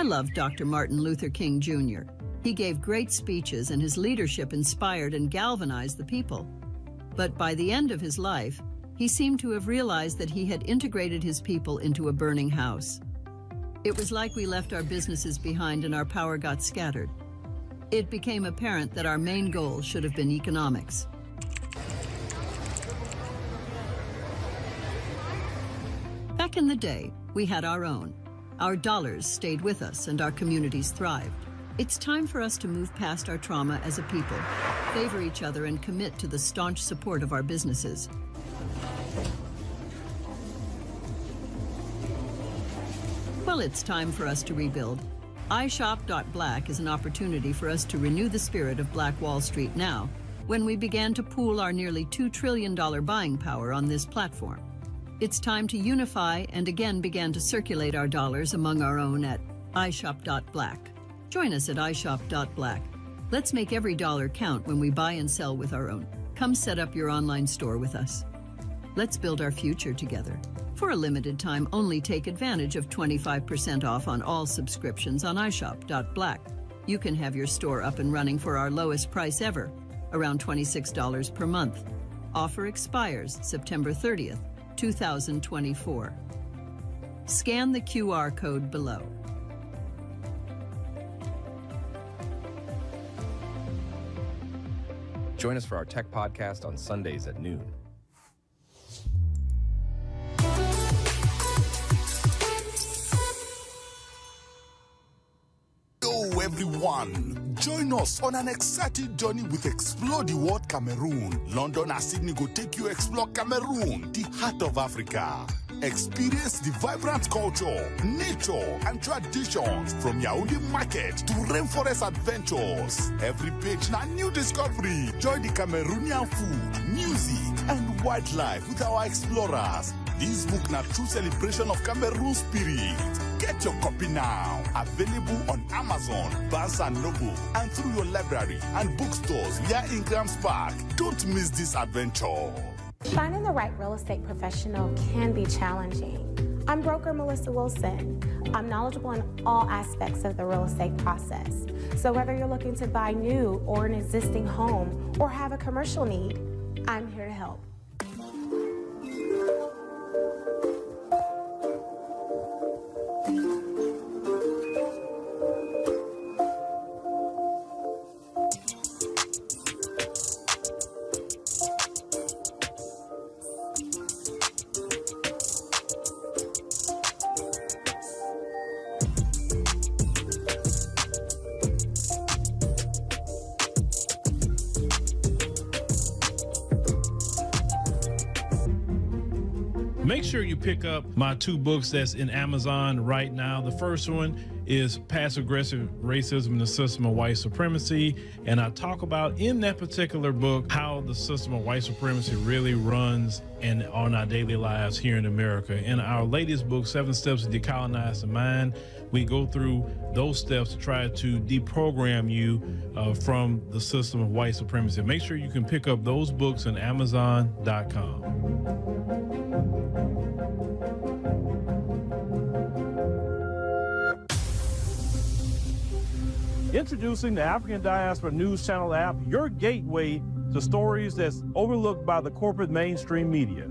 loved Dr. Martin Luther King Jr. He gave great speeches and his leadership inspired and galvanized the people. But by the end of his life, he seemed to have realized that he had integrated his people into a burning house. It was like we left our businesses behind and our power got scattered. It became apparent that our main goal should have been economics. Back in the day, we had our own. Our dollars stayed with us and our communities thrived. It's time for us to move past our trauma as a people, favor each other and commit to the staunch support of our businesses. Well, it's time for us to rebuild. iShop.Black is an opportunity for us to renew the spirit of Black Wall Street now, when we began to pool our nearly $2 trillion buying power on this platform. It's time to unify and again began to circulate our dollars among our own at iShop.Black. Join us at iShop.Black. Let's make every dollar count when we buy and sell with our own. Come set up your online store with us. Let's build our future together. For a limited time, only take advantage of 25% off on all subscriptions on iShop.Black. You can have your store up and running for our lowest price ever, around $26 per month. Offer expires September 30th, 2024. Scan the QR code below. Join us for our tech podcast on Sundays at noon. Hello everyone, join us on an exciting journey with Explore the World Cameroon. London and Sydney go take you explore Cameroon, the heart of Africa. Experience the vibrant culture, nature and traditions from Yaoundé market to rainforest adventures. Every page na new discovery. Join the Cameroonian food, music and wildlife with our explorers. This book na true celebration of Cameroon spirit. Get your copy now. Available on Amazon, Barnes & Noble, and through your library and bookstores via Ingram's Park. Don't miss this adventure. Finding the right real estate professional can be challenging. I'm broker Melissa Wilson. I'm knowledgeable in all aspects of the real estate process. So whether you're looking to buy new or an existing home or have a commercial need, I'm here to help. Make sure you pick up my two books that's in Amazon right now. The first one is Passive-Aggressive Racism and the System of White Supremacy. And I talk about in that particular book how the system of white supremacy really runs and on our daily lives here in America. In our latest book, 7 Steps to Decolonize the Mind, we go through those steps to try to deprogram you from the system of white supremacy. Make sure you can pick up those books on Amazon.com. Introducing the African Diaspora News Channel app, your gateway to stories that's overlooked by the corporate mainstream media.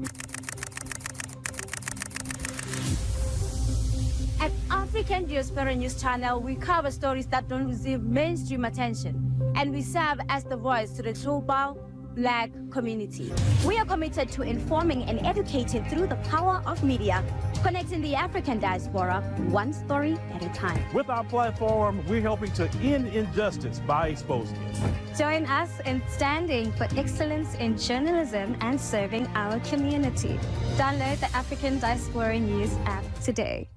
At African Diaspora News Channel, we cover stories that don't receive mainstream attention, and we serve as the voice to the global Black community. We are committed to informing and educating through the power of media, connecting the African diaspora one story at a time. With our platform, we're helping to end injustice by exposing it. Join us in standing for excellence in journalism and serving our community. Download the African Diaspora News app today.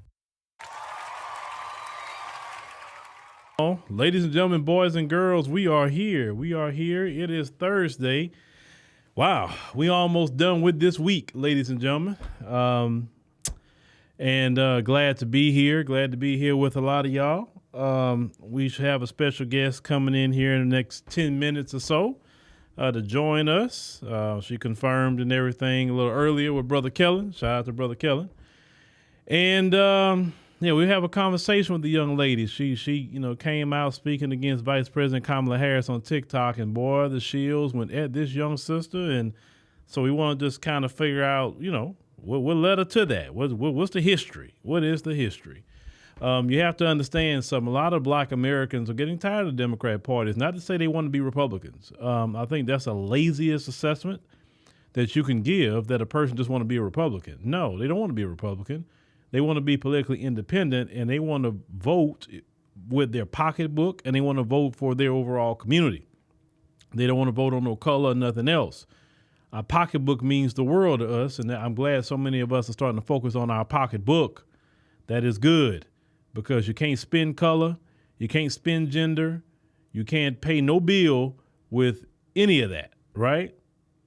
Ladies and gentlemen, boys and girls, we are here. We are here. It is Thursday. Wow, we almost done with this week, ladies and gentlemen. Glad to be here. Glad to be here with a lot of y'all. We should have a special guest coming in here in the next 10 minutes or so to join us. She confirmed and everything a little earlier with Brother Kellen. Shout out to Brother Kellen. And Yeah, we have a conversation with the young lady. She came out speaking against Vice President Kamala Harris on TikTok, and boy, the shields went at this young sister. And so we want to just kind of figure out, what led her to that. What's the history? What is the history? You have to understand something. A lot of black Americans are getting tired of the Democrat Party. It's not to say they want to be Republicans. I think that's the laziest assessment that you can give, that a person just want to be a Republican. No, they don't want to be a Republican. They want to be politically independent, and they want to vote with their pocketbook, and they want to vote for their overall community. They don't want to vote on no color or nothing else. Our pocketbook means the world to us, and I'm glad so many of us are starting to focus on our pocketbook. That is good, because you can't spend color, you can't spend gender, you can't pay no bill with any of that, right?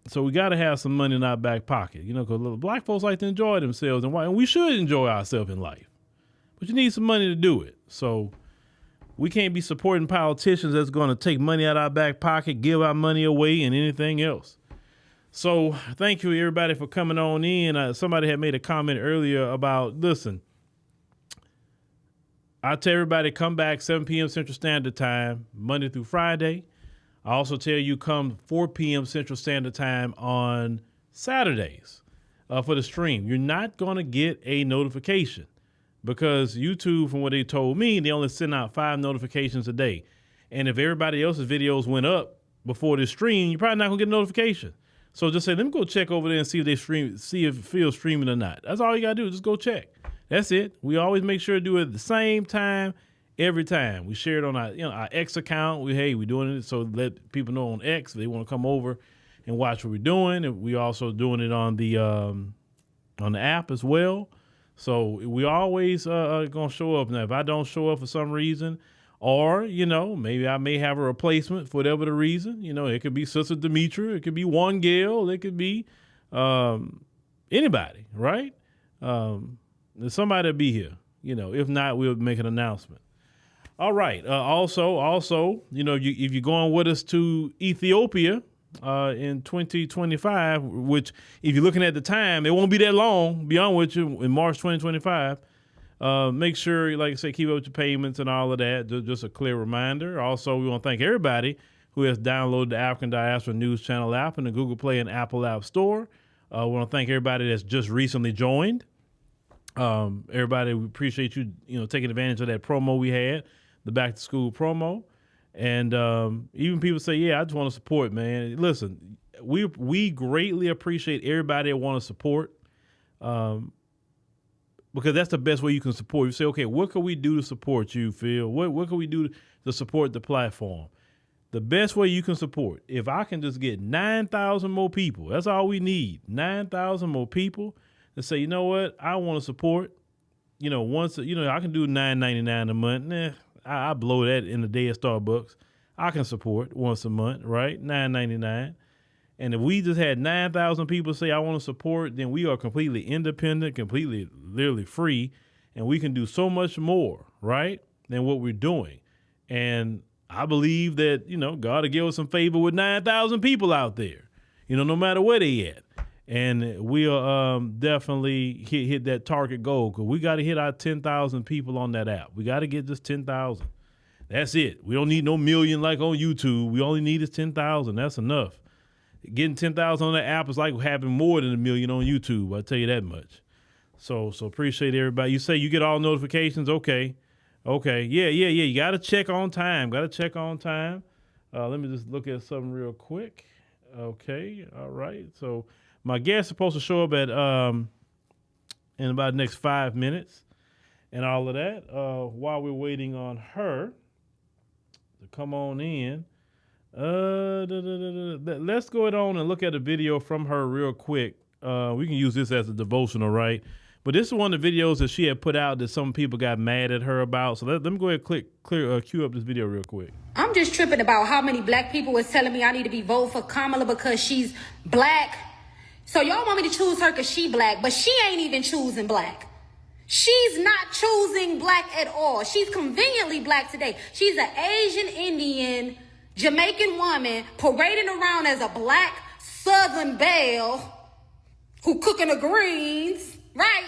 So we got to have some money in our back pocket, because black folks like to enjoy themselves, and we should enjoy ourselves in life. But you need some money to do it. So we can't be supporting politicians that's going to take money out of our back pocket, give our money away, and anything else. So thank you, everybody, for coming on in. Somebody had made a comment earlier about, listen, I tell everybody come back 7 p.m. Central Standard Time, Monday through Friday. I also tell you come 4 p.m. Central Standard Time on Saturdays for the stream. You're not going to get a notification because YouTube, from what they told me, they only send out 5 notifications a day. And if everybody else's videos went up before this stream, you're probably not going to get a notification. So just say, let me go check over there and see if they stream, see if it feels streaming or not. That's all you got to do. Just go check. That's it. We always make sure to do it at the same time. Every time we share it on our X account, we're doing it so let people know on X if they want to come over and watch what we're doing. And we also doing it on the app as well. So we always gonna show up. Now, if I don't show up for some reason, or maybe I may have a replacement for whatever the reason. It could be Sister Demetra, it could be One Gale, it could be anybody, right? There's somebody to be here. If not, we'll make an announcement. All right. Also, if you're going with us to Ethiopia in 2025, which if you're looking at the time, it won't be that long, be on with you, in March 2025, make sure, like I say, keep up with your payments and all of that. Just a clear reminder. Also, we want to thank everybody who has downloaded the African Diaspora News Channel app in the Google Play and Apple App Store. We want to thank everybody that's just recently joined. Everybody, we appreciate you, taking advantage of that promo we had, the back to school promo. And even people say, yeah, I just want to support, man. Listen, we greatly appreciate everybody that want to support, because that's the best way you can support. You say, okay, what can we do to support you, Phil? What can we do to support the platform? The best way you can support, if I can just get 9,000 more people, that's all we need, 9,000 more people to say, you know what, I want to support, once, I can do $9.99 a month. Nah, I blow that in a day at Starbucks. I can support once a month, right? $9.99. And if we just had 9,000 people say, I want to support, then we are completely independent, completely, literally free. And we can do so much more, right, than what we're doing. And I believe that, God will give us some favor with 9,000 people out there, no matter where they at. And we'll definitely hit that target goal, because we got to hit our 10,000 people on that app. We got to get just 10,000. That's it. We don't need no million like on YouTube. We only need is 10,000. That's enough. Getting 10,000 on the app is like having more than 1 million on YouTube. I'll tell you that much. So appreciate everybody. You say you get all notifications. Okay. Yeah. You got to check on time. Let me just look at something real quick. Okay. All right. So my guest is supposed to show up at in about the next 5 minutes and all of that. While we're waiting on her to come on in, let's go on and look at a video from her real quick. We can use this as a devotional, right? But this is one of the videos that she had put out that some people got mad at her about. So let me go ahead and cue up this video real quick. I'm just tripping about how many black people was telling me I need to be voting for Kamala because she's black. So y'all want me to choose her because she black, but she ain't even choosing black. She's not choosing black at all. She's conveniently black today. She's an Asian Indian Jamaican woman parading around as a black Southern belle who cooking her greens, right?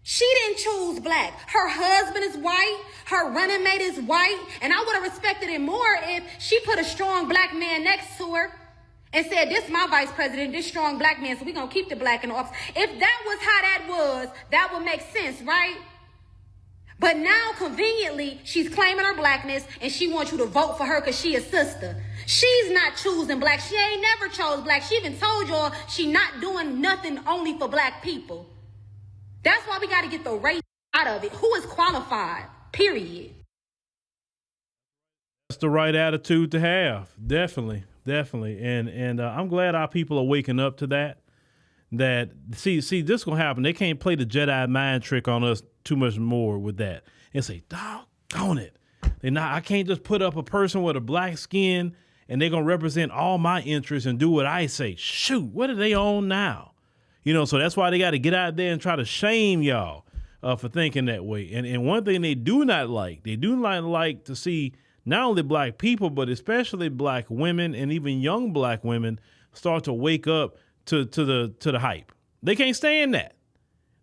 She didn't choose black. Her husband is white. Her running mate is white. And I would have respected it more if she put a strong black man next to her and said, this my vice president, this strong black man, so we're going to keep the black in office. If that was how that was, that would make sense, right? But now, conveniently, she's claiming her blackness and she wants you to vote for her because she is sister. She's not choosing black. She ain't never chose black. She even told y'all she not doing nothing only for black people. That's why we got to get the race out of it. Who is qualified? Period. That's the right attitude to have. Definitely. And I'm glad our people are waking up to that. That see, this gonna happen. They can't play the Jedi mind trick on us too much more with that and say, doggone it. I can't just put up a person with a black skin and they're gonna represent all my interests and do what I say. Shoot, what are they on now? So that's why they got to get out there and try to shame y'all for thinking that way. And one thing they do not like to see not only black people, but especially black women and even young black women start to wake up to the hype. They can't stand that.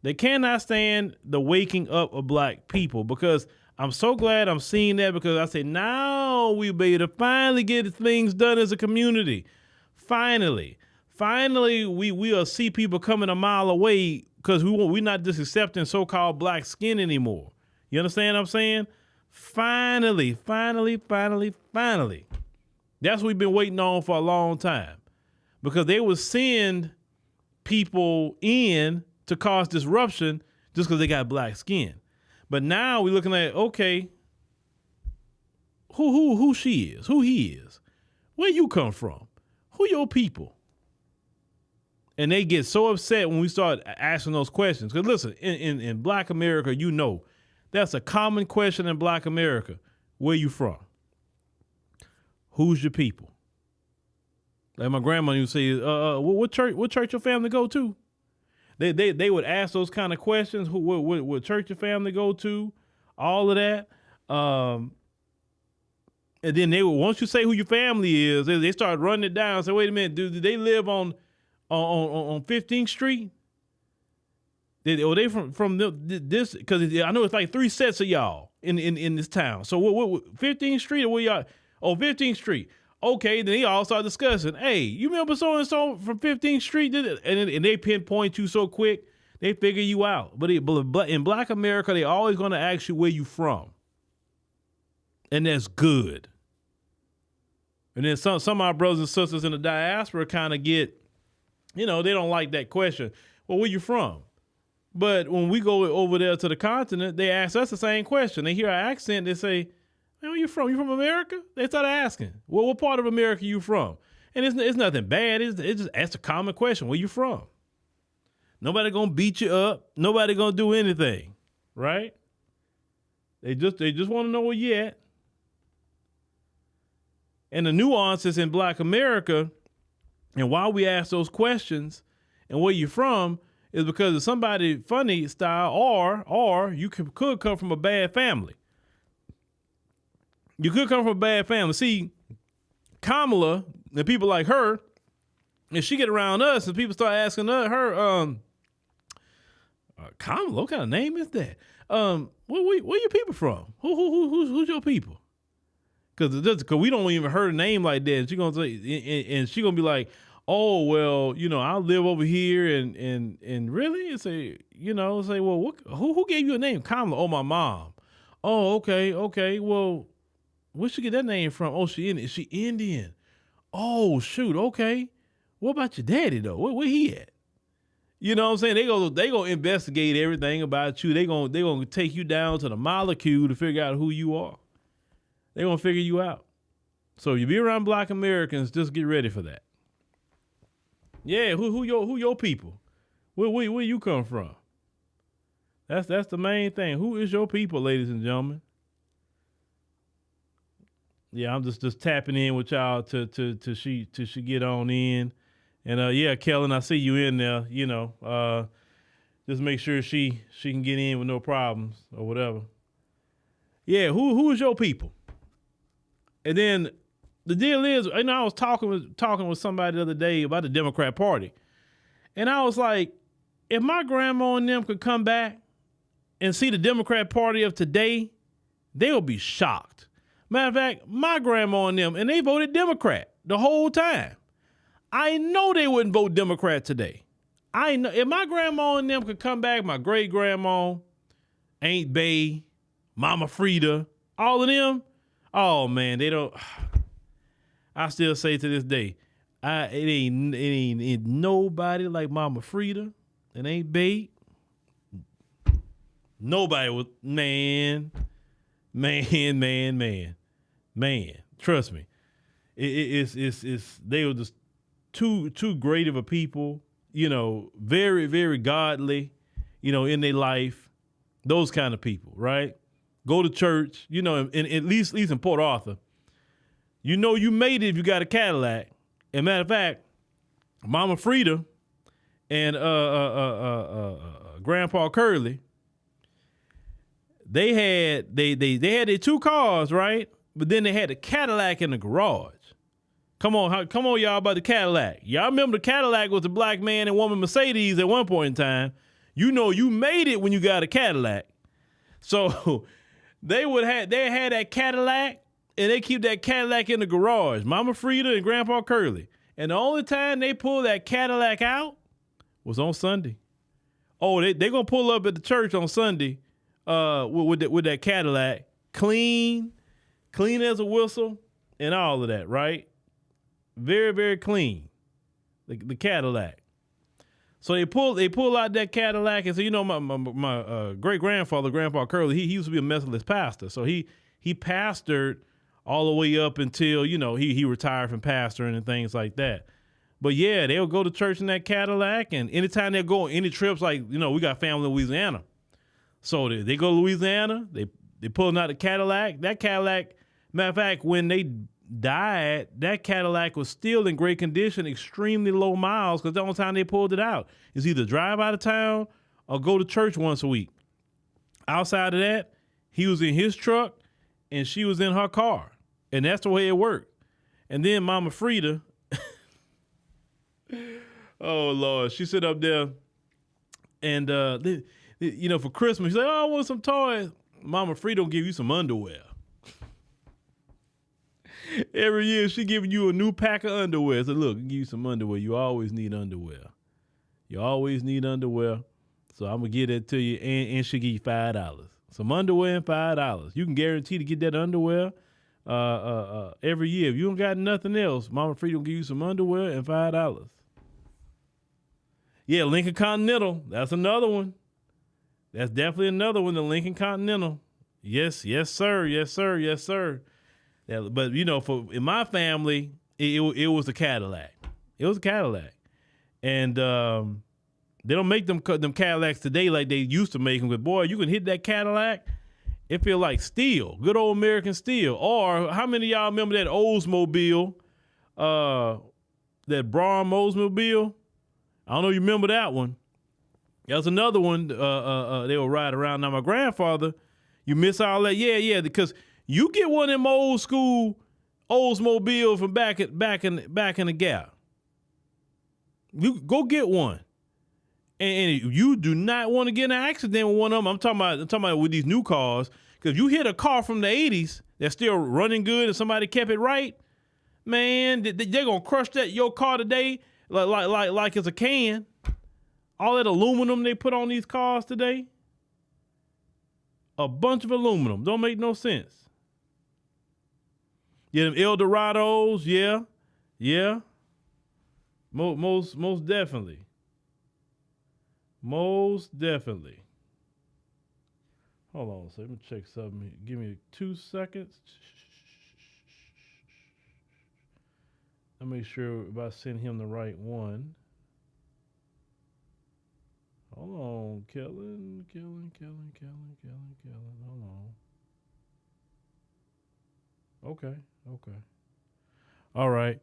They cannot stand the waking up of black people, because I'm so glad I'm seeing that, because I say now we be able to finally get things done as a community. Finally, we'll see people coming a mile away, because we're not just accepting so-called black skin anymore. You understand what I'm saying? Finally. That's what we've been waiting on for a long time, because they would send people in to cause disruption just because they got black skin. But now we're looking at, okay, who she is, who he is, where you come from, who your people. And they get so upset when we start asking those questions. Because listen, in Black America, that's a common question in Black America. Where you from? Who's your people? Like my grandma used to say, what church your family go to? They would ask those kind of questions. What church your family go to? All of that. And then they would, once you say who your family is, they start running it down. Say, wait a minute, do they live on 15th Street? They from this? Because I know it's like 3 sets of y'all in this town. So what 15th Street or where y'all? Oh, 15th Street. Okay, then they all start discussing. Hey, you remember so and so from 15th Street? And they pinpoint you so quick, they figure you out. But in Black America, they always going to ask you where you from, and that's good. And then some of our brothers and sisters in the diaspora kind of get, they don't like that question. Well, where you from? But when we go over there to the continent, they ask us the same question. They hear our accent, they say, man, where you from? You from America? They start asking, well, what part of America you from? And it's nothing bad. It's just that's a common question. Where you from? Nobody gonna beat you up. Nobody gonna do anything, right? They just want to know where you at. And the nuances in Black America, and why we ask those questions and where you from, is because of somebody funny style, or you could come from a bad family. You could come from a bad family. See, Kamala and people like her, if she get around us and people start asking her, Kamala, what kind of name is that? Where your people from? Who's your people? Because we don't even heard a name like that. And she gonna say, and she gonna be like, oh well, I live over here, and really, and say, well, who gave you a name? Kamala. Oh, my mom. Oh, okay. Well, where'd she get that name from? Oh, she Indian. Oh, shoot. Okay. What about your daddy though? Where he at? You know what I'm saying? They gonna investigate everything about you. They gonna take you down to the molecule to figure out who you are. They gonna figure you out. So you be around Black Americans, just get ready for that. Yeah, who your people? Where you come from? That's the main thing. Who is your people, ladies and gentlemen? Yeah, I'm just tapping in with y'all to she get on in. And yeah, Kellen, I see you in there, just make sure she can get in with no problems or whatever. Yeah, who is your people? And then the deal is, I was talking with somebody the other day about the Democrat Party. And I was like, if my grandma and them could come back and see the Democrat Party of today, they will be shocked. Matter of fact, my grandma and them, and they voted Democrat the whole time. I know they wouldn't vote Democrat today. I know if my grandma and them could come back, my great grandma, Aunt Bay, Mama Frida, all of them, oh man, they don't. I still say to this day, it ain't nobody like Mama Frida and Aunt Bay. Nobody was man. Trust me, it's they were just too great of a people. You know, very, very godly. You know, in their life, those kind of people, right? Go to church. You know, and at least in Port Arthur, you know you made it if you got a Cadillac. And matter of fact, Mama Frida and Grandpa Curly, they had their two cars, right? But then they had a Cadillac in the garage. Come on, y'all, about the Cadillac. Y'all remember the Cadillac was the black man and woman Mercedes at one point in time. You know you made it when you got a Cadillac. So they had that Cadillac, and they keep that Cadillac in the garage. Mama Frida and Grandpa Curly. And the only time they pulled that Cadillac out was on Sunday. Oh, they gonna pull up at the church on Sunday with that Cadillac, clean as a whistle, and all of that, right? Very, very clean, the Cadillac. So they pull out that Cadillac and say, you know, my great grandfather, Grandpa Curly, he used to be a Methodist pastor, so he pastored all the way up until, you know, he retired from pastoring and things like that. But yeah, they'll go to church in that Cadillac, and anytime they go on any trips, like, you know, we got family in Louisiana, so they go to Louisiana, they pulling out the Cadillac. That Cadillac, matter of fact, when they died, that Cadillac was still in great condition, extremely low miles, because the only time they pulled it out is either drive out of town or go to church once a week. Outside of that, he was in his truck and she was in her car, and that's the way it worked. And then Mama Frida, oh Lord, she sit up there and you know, for Christmas, she's like, oh, I want some toys. Mama Frida will give you some underwear. Every year she giving you a new pack of underwear. So look, give you some underwear. You always need underwear. You always need underwear. So I'm gonna give that to you, and she give you $5. Some underwear and $5. You can guarantee to get that underwear every year. If you don't got nothing else, Mama Frida will give you some underwear and $5. Yeah, Lincoln Continental. That's another one. That's definitely another one. The Lincoln Continental. Yes, sir. Yeah, but you know, in my family, it was a Cadillac. It was a Cadillac, and they don't make them Cadillacs today like they used to make them. But boy, you can hit that Cadillac, it feel like steel, good old American steel. Or how many of y'all remember that Oldsmobile, that Braun Oldsmobile? I don't know if you remember that one. That was another one. They would ride around. Now my grandfather, you miss all that, yeah, because you get one of them old school Oldsmobile from back in the Gap. You go get one, and you do not want to get in an accident with one of them. I'm talking about with these new cars, because if you hit a car from the '80s that's still running good and somebody kept it right, man, they're gonna crush your car today like it's a can. All that aluminum they put on these cars today, a bunch of aluminum, don't make no sense. Yeah, them Eldorados, yeah. Most definitely. Most definitely. Hold on, so let me check something. Give me 2 seconds. I'll make sure if I send him the right one. Hold on, Kellen. Hold on. Okay. All right.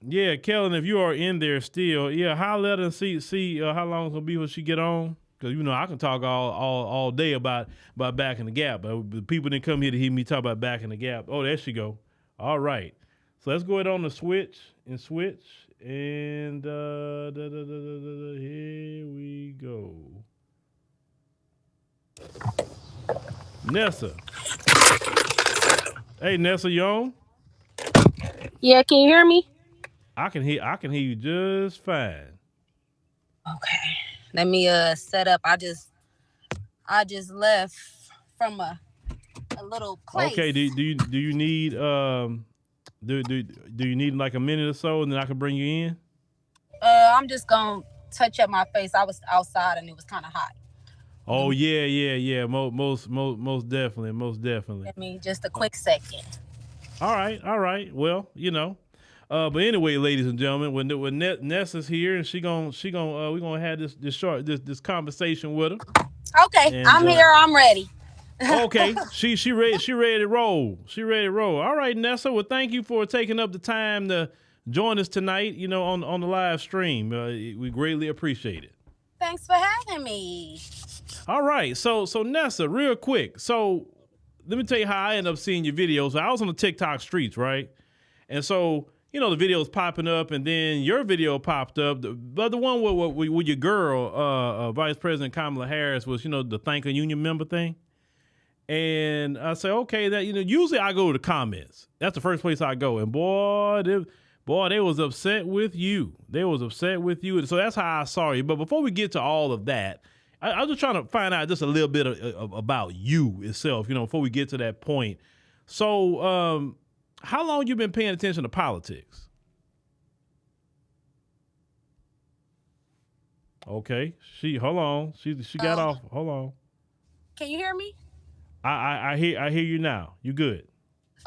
Yeah, Kellen, if you are in there still, yeah, holler at her and see how long it's gonna be when she get on. Because you know I can talk all day about Back in the Gap, but the people didn't come here to hear me talk about Back in the Gap. Oh, there she go. All right. So let's go ahead on the switch. And here we go. Nessa. Hey, Nessa, you on? Yeah, can you hear me? I can hear you just fine. Okay. Let me set up. I just left from a little place. Okay, do you need do you need like a minute or so and then I can bring you in? I'm just gonna touch up my face. I was outside and it was kind of hot. Oh yeah. Most definitely. I mean, just a quick second. All right. Well, but anyway, ladies and gentlemen, when Nessa's here and we're gonna have this conversation with her. Okay, And, I'm here. I'm ready. Okay, she ready to roll. All right, Nessa. Well, thank you for taking up the time to join us tonight. On the live stream. We greatly appreciate it. Thanks for having me. All right, so Nessa, real quick. So let me tell you how I ended up seeing your videos. I was on the TikTok streets, right? And so the videos popping up, and then your video popped up. The one with your girl, Vice President Kamala Harris, was the Thank a Union member thing. And I say, okay, that usually I go to the comments. That's the first place I go. And boy, they was upset with you. So that's how I saw you. But before we get to all of that, I was just trying to find out just a little bit about you itself, before we get to that point. So, how long you been paying attention to politics? Okay, hold on. She got off. Hold on. Can you hear me? I hear you now. You good?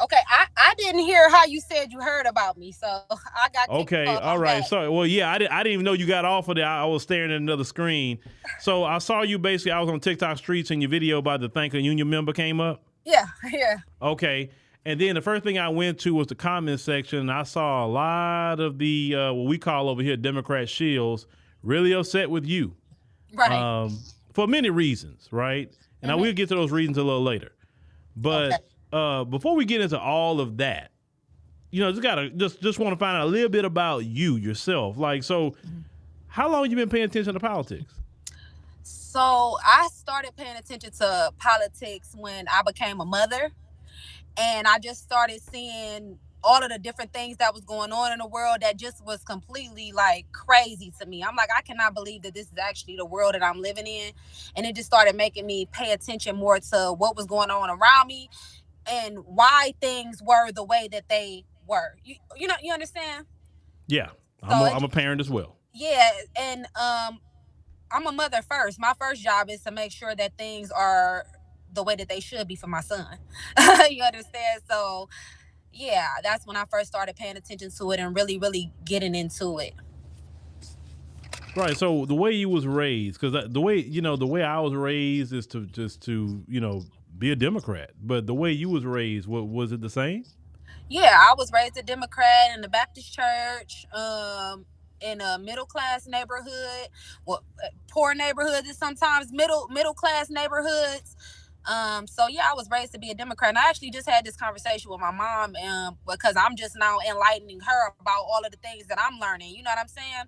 Okay, I didn't hear how you said you heard about me, so I got okay. All right. Sorry. Well, yeah, I didn't even know you got off of there. I was staring at another screen. So I saw you basically. I was on TikTok streets, and your video about the Thank a Union member came up. Yeah. Okay. And then the first thing I went to was the comment section, and I saw a lot of the what we call over here Democrat shills really upset with you, right? For many reasons, right? And we'll get to those reasons a little later. But before we get into all of that, just want to find out a little bit about you yourself. Like, so how long you been paying attention to politics? So I started paying attention to politics when I became a mother, and I just started seeing all of the different things that was going on in the world that just was completely like crazy to me. I'm like, I cannot believe that this is actually the world that I'm living in. And it just started making me pay attention more to what was going on around me and why things were the way that they were. You understand? Yeah. I'm a parent as well. Yeah. And I'm a mother first. My first job is to make sure that things are the way that they should be for my son. You understand? So yeah, that's when I first started paying attention to it and really, really getting into it. Right. So the way you was raised, because the way I was raised is to be a Democrat. But the way you was raised, was it the same? Yeah, I was raised a Democrat in the Baptist church, in a middle class neighborhood, poor neighborhoods, and sometimes middle class neighborhoods. So yeah, I was raised to be a Democrat. And I actually just had this conversation with my mom, because I'm just now enlightening her about all of the things that I'm learning. You know what I'm saying?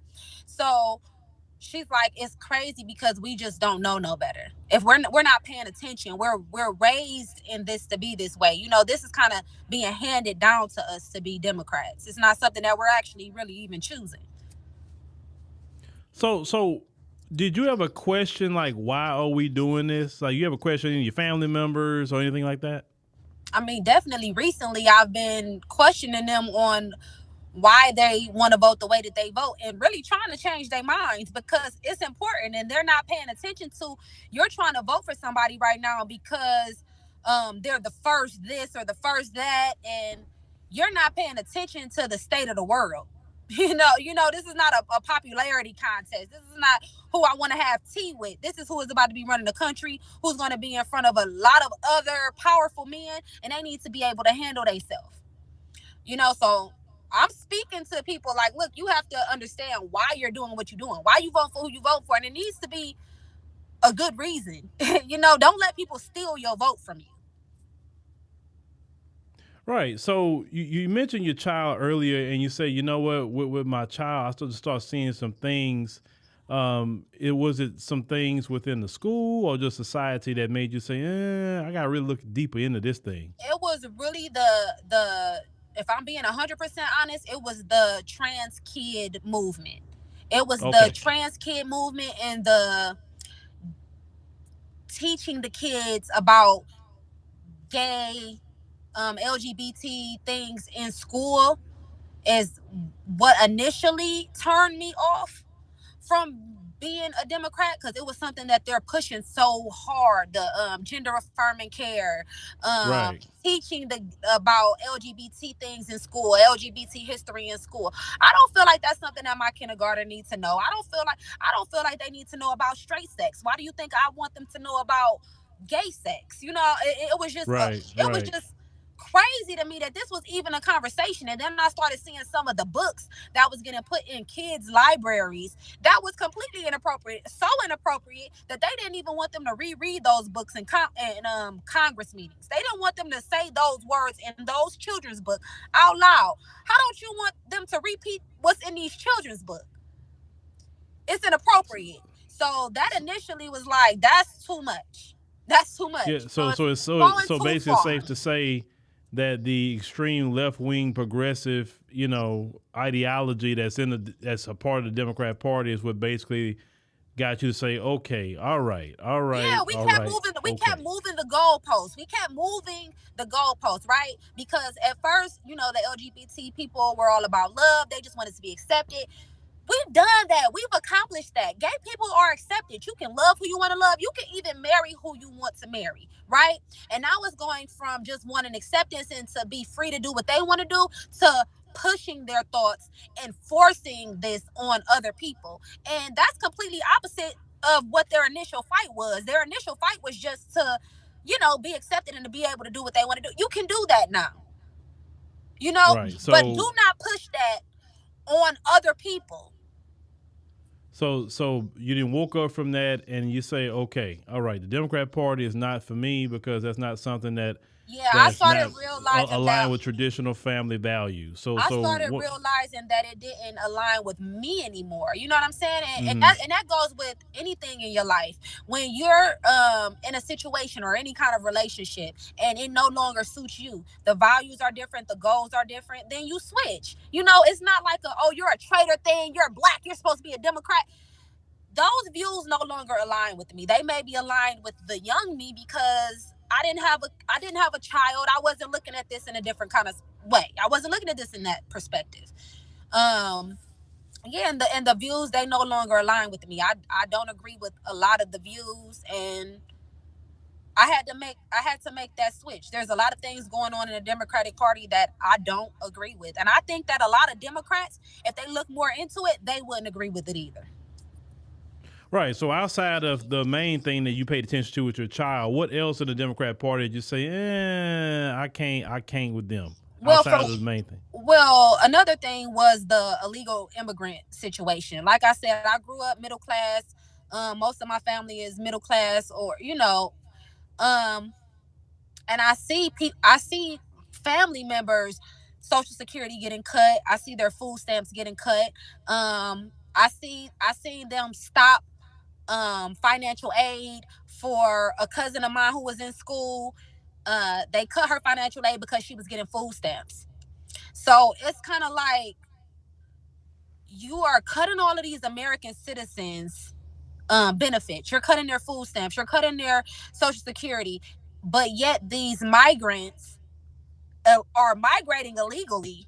So she's like, it's crazy because we just don't know no better. If we're not paying attention, we're raised in this to be this way. This is kind of being handed down to us to be Democrats. It's not something that we're actually really even choosing. So did you ever question, like, why are we doing this? Like, you ever question your family members or anything like that? I mean, definitely recently I've been questioning them on why they want to vote the way that they vote and really trying to change their minds because it's important and they're not paying attention to, you're trying to vote for somebody right now because they're the first this or the first that, and you're not paying attention to the state of the world. This is not a popularity contest. This is not who I want to have tea with. This is who is about to be running the country, who's going to be in front of a lot of other powerful men, and they need to be able to handle themselves. So I'm speaking to people like, look, you have to understand why you're doing what you're doing, why you vote for who you vote for, and it needs to be a good reason. Don't let people steal your vote from you. Right. So you mentioned your child earlier, and you say, you know what, with my child, I start seeing some things It was it some things within the school or just society that made you say, I gotta really look deeper into this thing? It was really the if I'm being 100% honest, it was the trans kid movement. It was the trans kid movement and the teaching the kids about gay, LGBT things in school is what initially turned me off from being a Democrat, because it was something that they're pushing so hard. The gender affirming care, Right. teaching about LGBT things in school, LGBT history in school. I don't feel like that's something that my kindergarten needs to know. I don't feel like they need to know about straight sex. Why do you think I want them to know about gay sex? You know, it was just it was just crazy to me that this was even a conversation. And then I started seeing some of the books that was getting put in kids' libraries that was completely inappropriate, so inappropriate that they didn't even want them to reread those books in Congress meetings. They didn't want them to say those words in those children's books out loud. How don't you want them to repeat what's in these children's books? It's inappropriate. So that initially was like, that's too much. That's too much. Yeah. So basically, it's safe to say that the extreme left-wing progressive, ideology that's a part of the Democrat Party is what basically got you to say, okay, all right. Yeah, we kept moving the goalposts. We kept moving the goalposts, right? Because at first, the LGBT people were all about love. They just wanted to be accepted. We've done that. We've accomplished that. Gay people are accepted. You can love who you want to love. You can even marry who you want to marry, right? And now it's going from just wanting acceptance and to be free to do what they want to do to pushing their thoughts and forcing this on other people. And that's completely opposite of what their initial fight was. Their initial fight was just to, be accepted and to be able to do what they want to do. You can do that now, Right. But do not push that on other people. So you didn't woke up from that and you say, okay, all right, the Democrat Party is not for me because that's not something that I started realizing align with traditional family values. So I started realizing that it didn't align with me anymore. You know what I'm saying? And that goes with anything in your life. When you're in a situation or any kind of relationship and it no longer suits you, the values are different, the goals are different, then you switch. It's not like you're a traitor thing, you're black, you're supposed to be a Democrat. Those views no longer align with me. They may be aligned with the young me because I didn't have a child. I wasn't looking at this in a different kind of way. I wasn't looking at this in that perspective. And the views, they no longer align with me. I don't agree with a lot of the views, and I had to make that switch. There's a lot of things going on in the Democratic Party that I don't agree with. And I think that a lot of Democrats, if they look more into it, they wouldn't agree with it either. Right. So outside of the main thing that you paid attention to with your child, what else in the Democrat Party did you say, I can't with them? Outside of the main thing. Well, another thing was the illegal immigrant situation. Like I said, I grew up middle class. Most of my family is middle class, or and I see family members' Social Security getting cut. I see their food stamps getting cut. I seen them stop financial aid for a cousin of mine who was in school. They cut her financial aid because she was getting food stamps. So it's kind of like you are cutting all of these American citizens benefits. You're cutting their food stamps. You're cutting their Social Security. But yet these migrants are migrating illegally.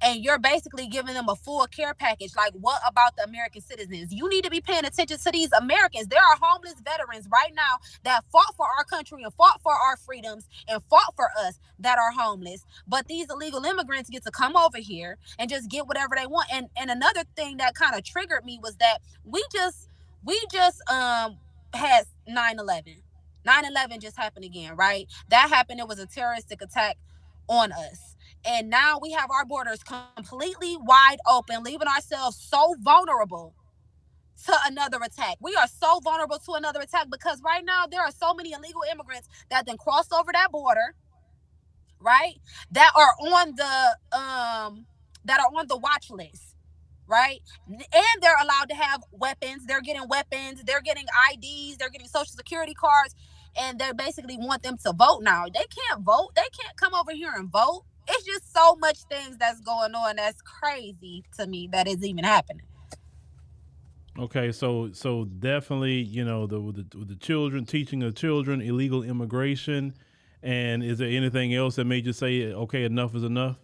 And you're basically giving them a full care package. Like, what about the American citizens? You need to be paying attention to these Americans. There are homeless veterans right now that fought for our country and fought for our freedoms and fought for us that are homeless. But these illegal immigrants get to come over here and just get whatever they want. And another thing that kind of triggered me was that we just had 9/11. 9/11 just happened again, right? That happened. It was a terroristic attack on us. And now we have our borders completely wide open, leaving ourselves so vulnerable to another attack. We are so vulnerable to another attack because right now there are so many illegal immigrants that then crossed over that border, right? That are on the watch list. right? And they're allowed to have weapons. They're getting weapons. They're getting IDs. They're getting social security cards. And they basically want them to vote now. They can't vote. They can't come over here and vote. It's just so much things that's going on that's crazy to me that is even happening. Okay, so definitely, you know, the children, teaching of children, illegal immigration, and is there anything else that made you say, okay, enough is enough?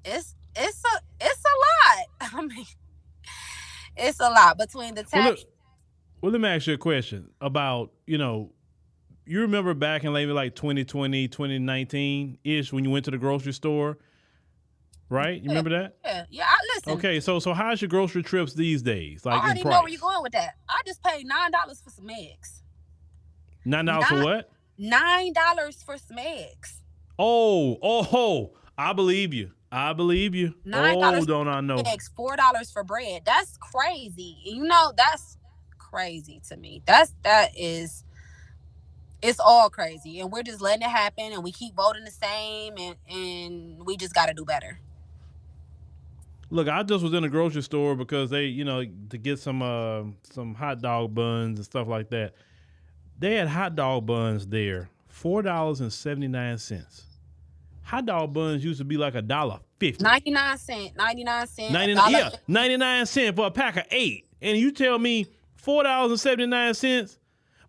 It's a lot. I mean, it's a lot between the tax. Well, let me ask you a question about, you know, you remember back in maybe like 2020, 2019-ish when you went to the grocery store, right? You remember that? Yeah, I listen. Okay, so how's your grocery trips these days? Like, I already know where you're going with that. I just paid $9 for some eggs. $9 for what? $9 for some eggs. Oh, I believe you. $9 Oh, don't I know? Eggs, $4 for bread. That's crazy. You know, that's crazy to me. It's all crazy, and we're just letting it happen, and we keep voting the same, and we just got to do better. Look, I just was in a grocery store because they, you know, to get some hot dog buns and stuff like that. They had hot dog buns there, $4.79. Hot dog buns used to be like $1.50. 99 cents. 99 cents for a pack of 8. And you tell me $4.79.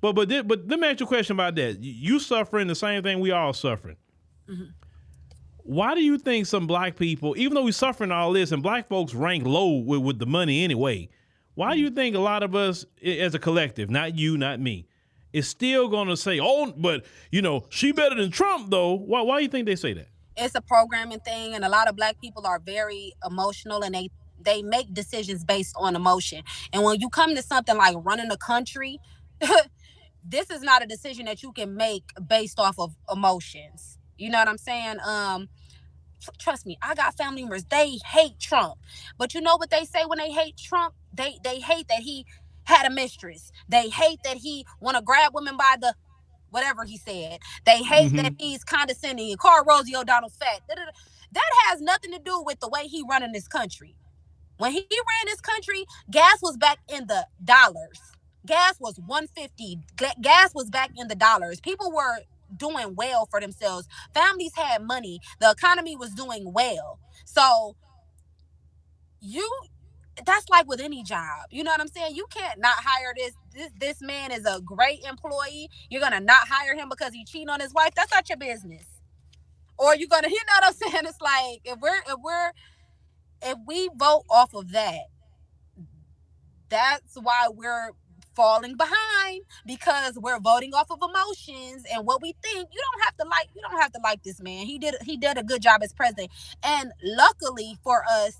But let me ask you a question about that. You suffering the same thing we all suffering. Mm-hmm. Why do you think some black people, even though we suffering all this, and black folks rank low with the money anyway, why do you think a lot of us as a collective, not you, not me, is still going to say, oh, but, you know, she better than Trump, though? Why do you think they say that? It's a programming thing, and a lot of black people are very emotional, and they make decisions based on emotion. And when you come to something like running a country, this is not a decision that you can make based off of emotions. You know what I'm saying? Trust me, I got family members, they hate Trump. But you know what they say when they hate Trump? They hate that he had a mistress. They hate that he want to grab women by the whatever he said. They hate that he's condescending and call Rosie O'Donnell fat. That has nothing to do with the way he running this country. When he ran this country, gas was back in the dollars. Gas was $1.50. Gas was back in the dollars. People were doing well for themselves. Families had money. The economy was doing well. So that's like with any job. You know what I'm saying? You can't not hire this man is a great employee. You're gonna not hire him because he cheating on his wife. That's not your business. Or you're gonna, you know what I'm saying? It's like if we vote off of that, that's why we're falling behind, because we're voting off of emotions and what we think. You don't have to like this man. He did a good job as president. And luckily for us,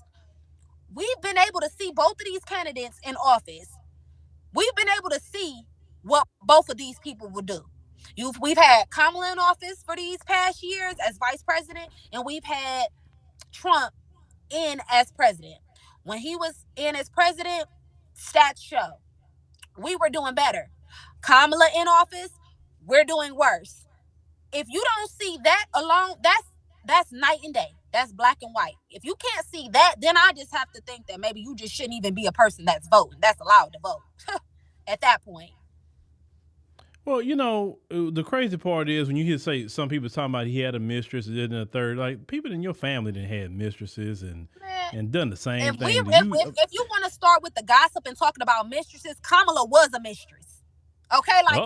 we've been able to see both of these candidates in office. We've been able to see what both of these people will do. We've had Kamala in office for these past years as vice president, and we've had Trump in as president. When he was in as president, stats show we were doing better. Kamala in office, we're doing worse. If you don't see that alone, that's night and day. That's black and white. If you can't see that, then I just have to think that maybe you just shouldn't even be a person that's voting, that's allowed to vote at that point. Well, you know, the crazy part is when you hear say some people talking about he had a mistress and then a third, like people in your family that had mistresses and done the same thing. If you want to start with the gossip and talking about mistresses, Kamala was a mistress. Okay, like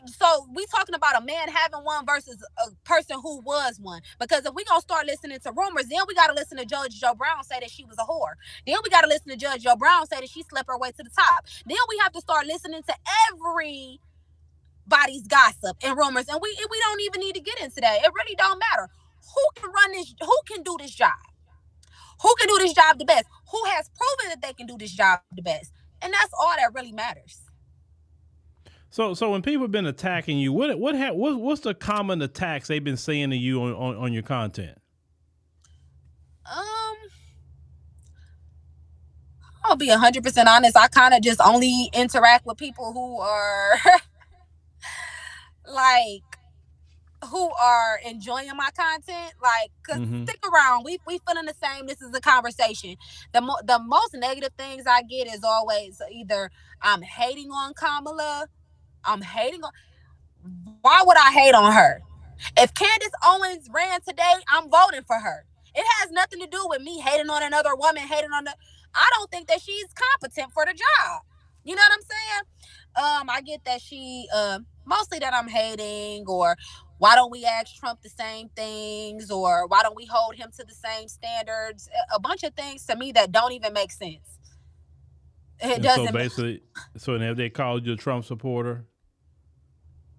so we talking about a man having one versus a person who was one. Because if we gonna start listening to rumors, then we gotta listen to Judge Joe Brown say that she was a whore. Then we gotta listen to Judge Joe Brown say that she slept her way to the top. Then we have to start listening to everybody's gossip and rumors, and we don't even need to get into that. It really don't matter who can run this, who can do this job, who can do this job the best, who has proven that they can do this job the best, and that's all that really matters. So when people have been attacking you, what's the common attacks they've been saying to you on your content? I'll be 100% honest. I kind of just only interact with people who are like who are enjoying my content, like, cause stick around, we feeling the same. This is a conversation. The most negative things I get is always either I'm hating on Kamala, why would I hate on her? If Candace Owens ran today, I'm voting for her. It has nothing to do with me hating on another woman, I don't think that she's competent for the job. You know what I'm saying? I get that she mostly that I'm hating, or why don't we ask Trump the same things, or why don't we hold him to the same standards? A bunch of things to me that don't even make sense. It doesn't. So basically, so have they called you a Trump supporter?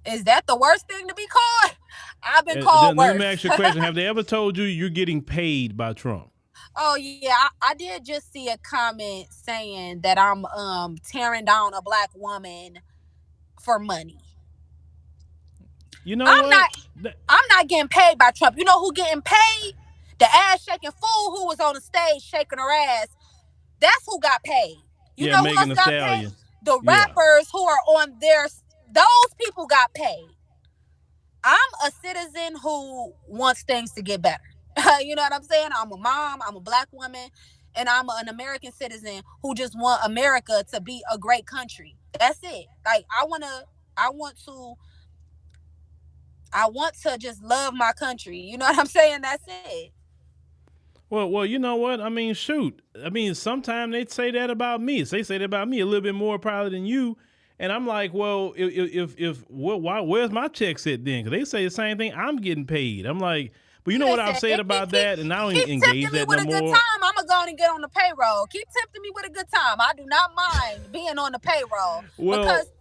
Is that the worst thing to be called? I've been called worse. Let me ask you a question. Have they ever told you you're getting paid by Trump? Oh, yeah. I did just see a comment saying that I'm tearing down a black woman for money. You know I'm not getting paid by Trump. You know who getting paid? The ass-shaking fool who was on the stage shaking her ass. That's who got paid. You know who else got paid? The rappers who are on those people got paid. I'm a citizen who wants things to get better. You know what I'm saying? I'm a mom, I'm a black woman, and I'm an American citizen who just want America to be a great country. That's it. Like, I want to just love my country. You know what I'm saying? That's it. Well, you know what? I mean, shoot. I mean, sometimes they say that about me. They say that about me a little bit more probably than you. And I'm like, well, where's my check set then? Because they say the same thing. I'm getting paid. I'm like, but you know what I've said about that, and I don't engage that no more. Keep tempting me with a good time. I'm going to go and get on the payroll. Keep tempting me with a good time. I do not mind being on the payroll because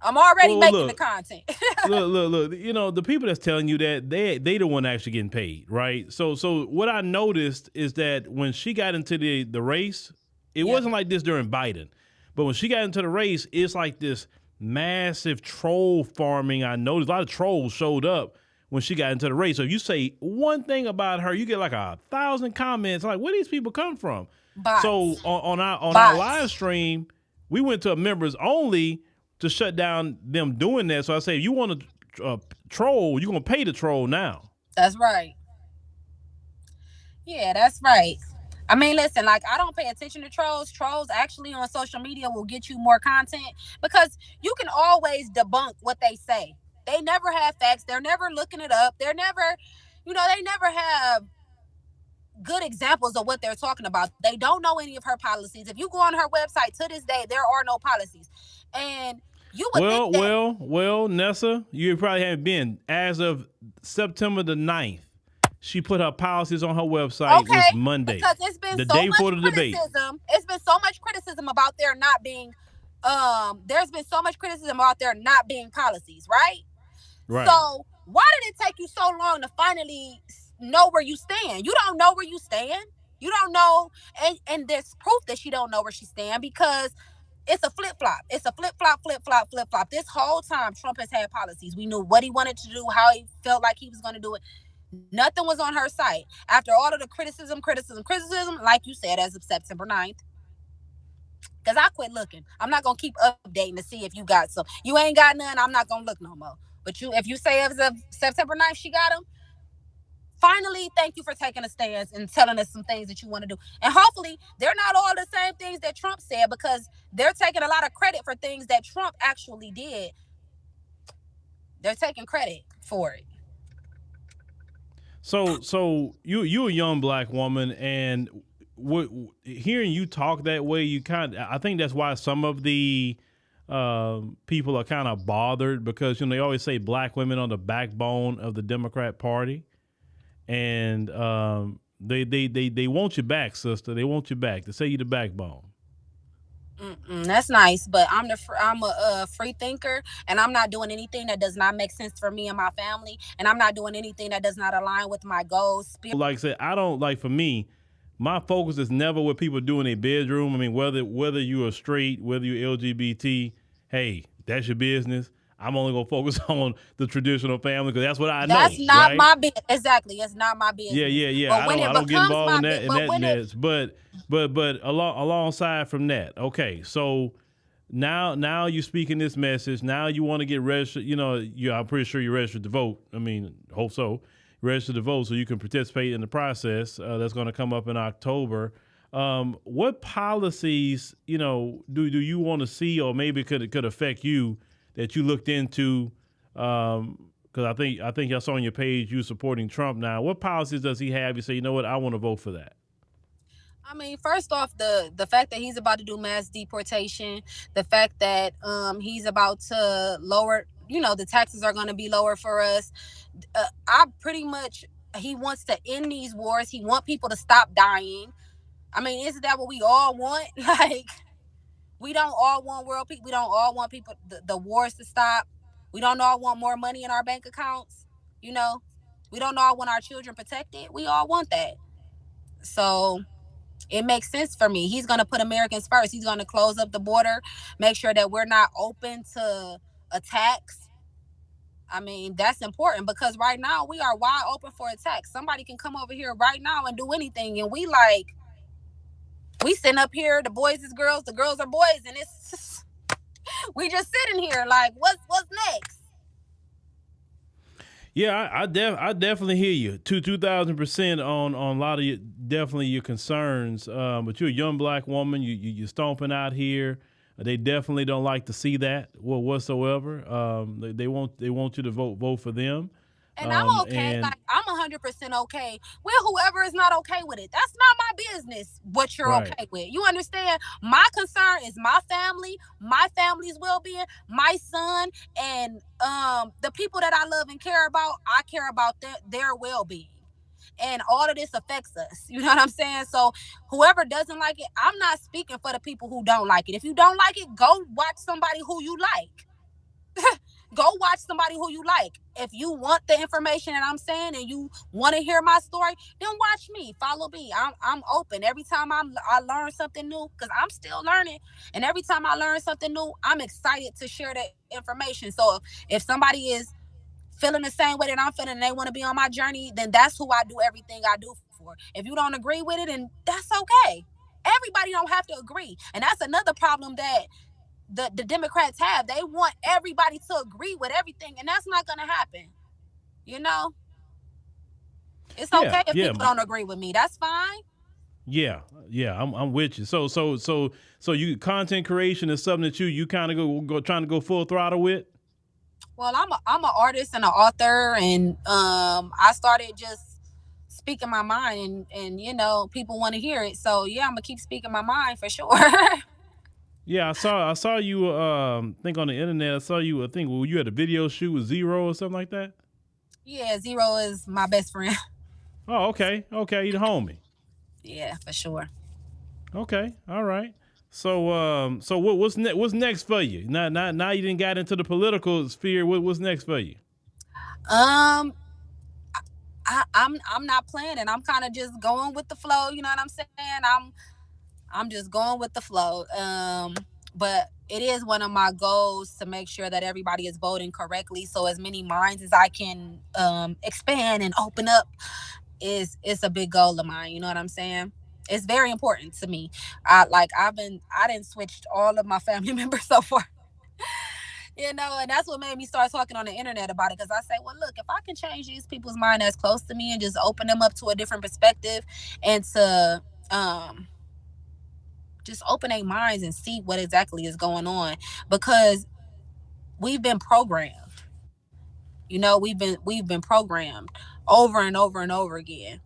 I'm already making the content. look. You know, the people that's telling you that, they the one actually getting paid, right? So what I noticed is that when she got into the race, it wasn't like this during Biden. But when she got into the race, it's like this massive troll farming. I noticed a lot of trolls showed up when she got into the race. So if you say one thing about her, you get like 1,000 comments. Like, where these people come from? Bots. So on our live stream, we went to a members only to shut down them doing that. So I say, if you want to troll, you're going to pay the troll now. That's right. Yeah, that's right. I mean, listen, like, I don't pay attention to trolls. Trolls actually on social media will get you more content because you can always debunk what they say. They never have facts. They're never looking it up. They're never, they never have good examples of what they're talking about. They don't know any of her policies. If you go on her website to this day, there are no policies. And you would think that... Well, Nessa, you probably haven't been. As of September the 9th, she put her policies on her website. It was Monday. Because it's been the day before the debate. It's been so much criticism about there not being there's been so much criticism about there not being policies, right? Right. So why did it take you so long to finally know where you stand? You don't know where you stand. You don't know, and there's proof that she don't know where she stand because it's a flip-flop. It's a flip-flop, flip-flop, flip-flop. This whole time, Trump has had policies. We knew what he wanted to do, how he felt like he was going to do it. Nothing was on her site. After all of the criticism, like you said, as of September 9th, because I quit looking. I'm not going to keep updating to see if you got some. You ain't got none, I'm not going to look no more. But if you say as of September 9th, she got them, finally, thank you for taking a stance and telling us some things that you want to do. And hopefully, they're not all the same things that Trump said because they're taking a lot of credit for things that Trump actually did. They're taking credit for it. So you a young black woman, and hearing you talk that way, I think that's why some of the people are kind of bothered because they always say black women are the backbone of the Democrat Party, and they want you back, sister. They want you back. They say you're the backbone. That's nice, but I'm a free thinker, and I'm not doing anything that does not make sense for me and my family, and I'm not doing anything that does not align with my goals. Like I said, I don't like. For me, my focus is never what people do in their bedroom. I mean, whether you are straight, whether you're LGBT, hey, that's your business. I'm only gonna focus on the traditional family because that's what I know. That's not right? my business. Exactly, it's not my business. Yeah. I don't get involved in that. But alongside from that, okay. So now you're speaking this message. Now you want to get registered. I'm pretty sure you're registered to vote. I mean, hope so. Registered to vote so you can participate in the process that's going to come up in October. What policies, do you want to see, or maybe could affect you that you looked into? Because I think I saw on your page you supporting Trump now. What policies does he have? You say, you know what, I want to vote for that. I mean, first off, the fact that he's about to do mass deportation, the fact that he's about to lower, the taxes are going to be lower for us. He wants to end these wars. He wants people to stop dying. I mean, isn't that what we all want? Like, we don't all want world peace. We don't all want people, the wars to stop. We don't all want more money in our bank accounts. We don't all want our children protected. We all want that. So it makes sense for me. He's going to put Americans first. He's going to close up the border, make sure that we're not open to attacks. I mean, that's important because right now we are wide open for attacks. Somebody can come over here right now and do anything. And we sitting up here, the boys is girls, the girls are boys. And we just sitting here like, what's next? Yeah, I definitely hear you 2,000% on a lot of your concerns. But you're a young black woman. You're stomping out here. They definitely don't like to see that whatsoever. They want you to vote for them. And I'm okay. Like, I'm 100% okay with whoever is not okay with it. That's not my business what you're okay with. You understand? My concern is my family, my family's well-being, my son, and the people that I love and care about. I care about their well-being. And all of this affects us. You know what I'm saying? So whoever doesn't like it, I'm not speaking for the people who don't like it. If you don't like it, go watch somebody who you like. Go watch somebody who you like. If you want the information that I'm saying and you want to hear my story, then watch me. Follow me. I'm open. Every time I learn something new, because I'm still learning. And every time I learn something new, I'm excited to share that information. So if somebody is feeling the same way that I'm feeling and they want to be on my journey, then that's who I do everything I do for. If you don't agree with it, then that's okay. Everybody don't have to agree. And that's another problem that the Democrats have. They want everybody to agree with everything, and that's not going to happen. It's okay if people don't agree with me. That's fine. Yeah, I'm with you. So you content creation is something that you kind of go trying to go full throttle with. Well, I'm an artist and an author, and I started just speaking my mind, and people want to hear it. So yeah, I'm gonna keep speaking my mind for sure. Yeah, I saw you. Think on the internet. I saw you. I think you had a video shoot with Zero or something like that. Yeah, Zero is my best friend. Oh, okay, you the homie. Yeah, for sure. Okay, all right. So what's next for you? Now you didn't got into the political sphere. What's next for you? I'm not planning. I'm kind of just going with the flow. You know what I'm saying? I'm just going with the flow. But it is one of my goals to make sure that everybody is voting correctly. So as many minds as I can expand and open up is a big goal of mine. You know what I'm saying? It's very important to me. I didn't switched all of my family members so far. And that's what made me start talking on the internet about it. Because I say, well, look, if I can change these people's mind that's close to me and just open them up to a different perspective and to just open their minds and see what exactly is going on, because we've been programmed. We've been programmed over and over and over again.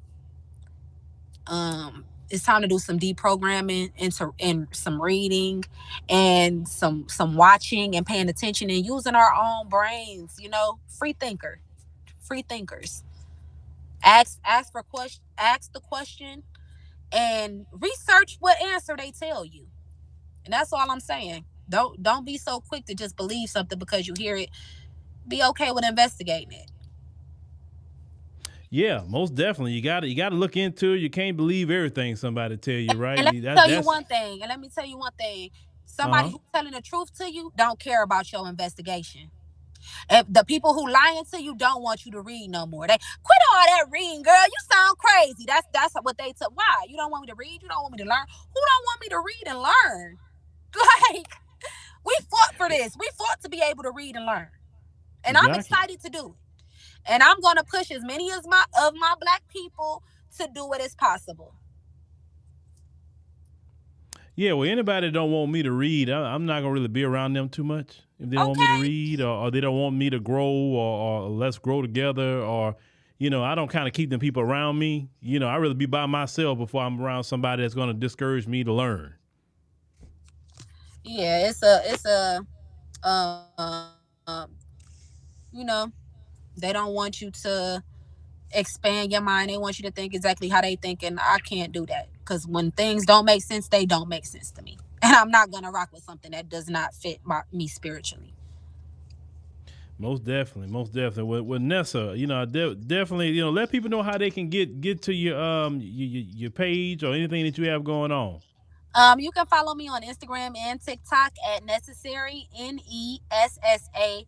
It's time to do some deprogramming and some reading and some watching and paying attention and using our own brains. Free thinkers. Ask the question and research what answer they tell you. And that's all I'm saying. Don't be so quick to just believe something because you hear it. Be okay with investigating it. Yeah, most definitely. You got to look into it. You can't believe everything somebody tell you, right? And let me tell you one thing. Somebody who's telling the truth to you don't care about your investigation. If the people who lying to you don't want you to read no more. They quit all that reading, girl. You sound crazy. That's what they took. Why? You don't want me to read? You don't want me to learn? Who don't want me to read and learn? Like, We fought for this. We fought to be able to read and learn. And Exactly. I'm excited to do it. And I'm going to push as many as my Black people to do it as possible. Yeah, well, anybody that don't want me to read, I'm not gonna really be around them too much. If they don't want me to read, or they don't want me to grow, or let's grow together, or I don't kind of keep them people around me. I rather be by myself before I'm around somebody that's gonna discourage me to learn. Yeah, it's a they don't want you to expand your mind. They want you to think exactly how they think, and I can't do that, because when things don't make sense, they don't make sense to me, and I'm not gonna rock with something that does not fit me spiritually. Most definitely. With Nessa, definitely, let people know how they can get to your page or anything that you have going on. You can follow me on Instagram and TikTok at Necessary, Nessacary.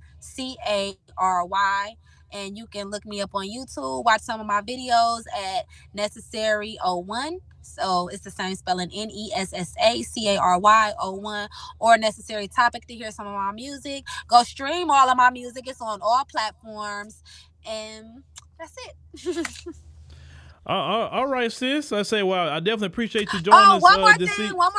And you can look me up on YouTube, watch some of my videos at Necessary01. So it's the same spelling, Nessacary01, or Necessary Topic to hear some of my music. Go stream all of my music. It's on all platforms. And that's it. All right, sis. I say, well, I definitely appreciate you joining us. One more thing. Go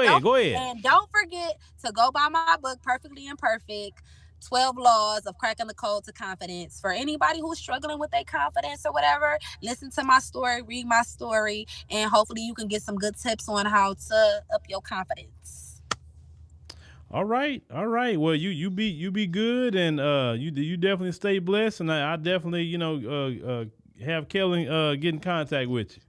ahead. And don't forget to go buy my book, Perfectly Imperfect, 12 Laws of Cracking the Code to Confidence. For anybody who's struggling with their confidence or whatever, listen to my story, read my story, and hopefully you can get some good tips on how to up your confidence. All right. Well, you be good, and you definitely stay blessed, and I definitely have Kelly get in contact with you.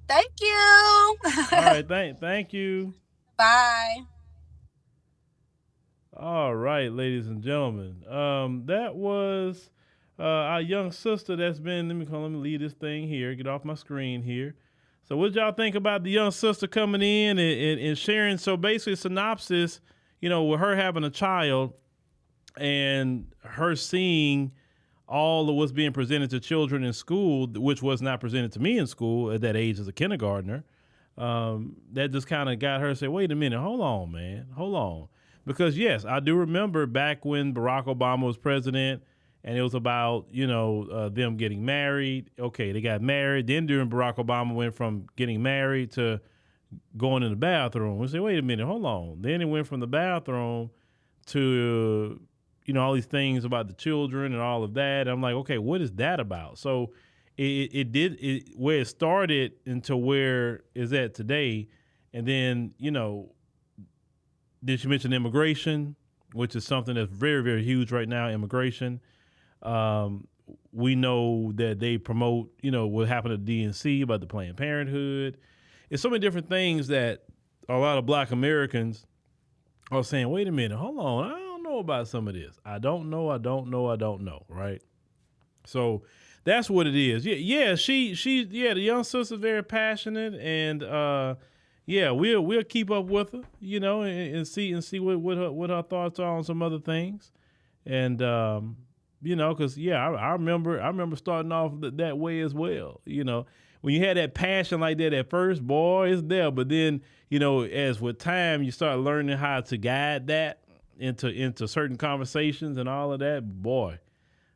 Thank you. All right, thank you. Bye. All right, ladies and gentlemen. That was our young sister that's been, let me leave this thing here, get off my screen here. So what y'all think about the young sister coming in and sharing? So basically a synopsis, with her having a child and her seeing all of what's being presented to children in school, which was not presented to me in school at that age as a kindergartner. That just kind of got her to say, wait a minute, hold on, man, hold on. Because, yes, I do remember back when Barack Obama was president, and it was about, them getting married. Okay, they got married. Then during Barack Obama went from getting married to going in the bathroom. We say, wait a minute, hold on. Then it went from the bathroom to, all these things about the children and all of that. And I'm like, okay, what is that about? So it where it started into where is at today. And then, did you mention immigration, which is something that's very, very huge right now, immigration. We know that they promote, what happened at DNC about the Planned Parenthood. It's so many different things that a lot of Black Americans are saying, wait a minute, hold on, I don't know about some of this. I don't know, right? So that's what it is. Yeah, the young sister's very passionate, and we'll keep up with her, and see what her thoughts are on some other things, and because I remember starting off that way as well. When you had that passion like that at first, boy, it's there, but then as with time you start learning how to guide that into certain conversations and all of that. Boy,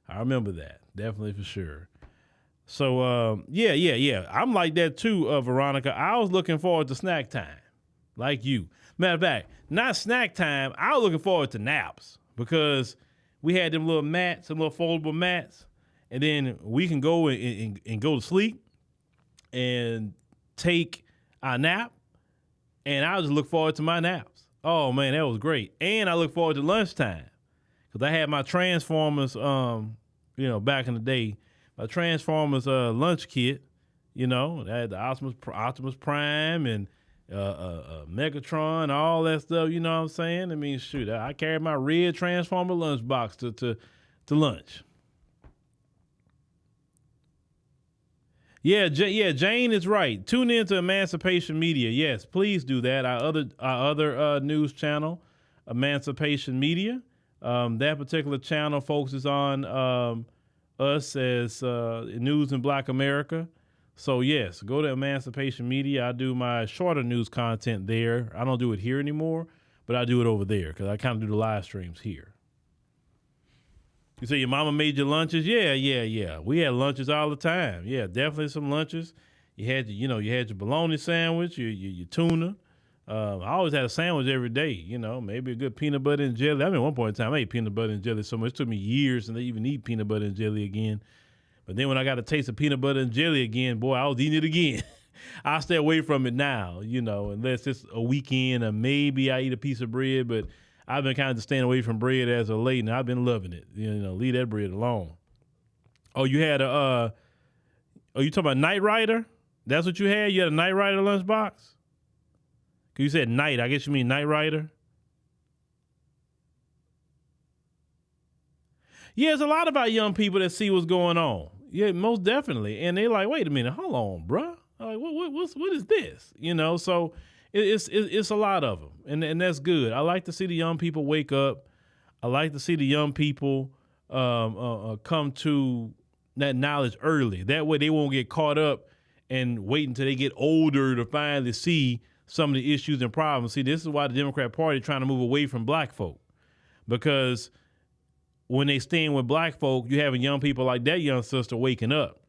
I remember that definitely for sure. So, I'm like that too, Veronica. I was looking forward to snack time, like you. Matter of fact, not snack time. I was looking forward to naps because we had them little mats, some little foldable mats, and then we can go and go to sleep and take our nap, and I just look forward to my naps. Oh, man, that was great. And I look forward to lunchtime because I had my Transformers, back in the day, my Transformers lunch kit, I had the Optimus Prime and Megatron, all that stuff, you know what I'm saying? I mean, shoot, I carried my red Transformer lunchbox to lunch. Yeah, Jane is right. Tune in to Emancipation Media. Yes, please do that. Our other news channel, Emancipation Media. That particular channel focuses on us as news in Black America. So yes, go to Emancipation Media. I do my shorter news content there. I don't do it here anymore, but I do it over there because I kind of do the live streams here. You say your mama made your lunches? Yeah. We had lunches all the time. Yeah, definitely some lunches. You had your bologna sandwich, your tuna. I always had a sandwich every day, maybe a good peanut butter and jelly. I mean, at one point in time, I ate peanut butter and jelly so much. It took me years to even eat peanut butter and jelly again. But then when I got a taste of peanut butter and jelly again, boy, I was eating it again. I stay away from it now, unless it's a weekend or maybe I eat a piece of bread, but I've been kind of staying away from bread as of late, and I've been loving it. Leave that bread alone. Oh, you had you talking about Night Rider? That's what you had? You had a Night Rider lunchbox? Because you said night. I guess you mean Night Rider? Yeah, there's a lot about young people that see what's going on. Yeah, most definitely. And they're like, wait a minute, hold on, bruh. Like, what is this? So it's a lot of them, and that's good. I like to see the young people wake up. I like to see the young people come to that knowledge early. That way they won't get caught up and wait until they get older to finally see some of the issues and problems. See, this is why the Democrat Party is trying to move away from black folk, because when they stand with black folk, you having young people like that young sister waking up.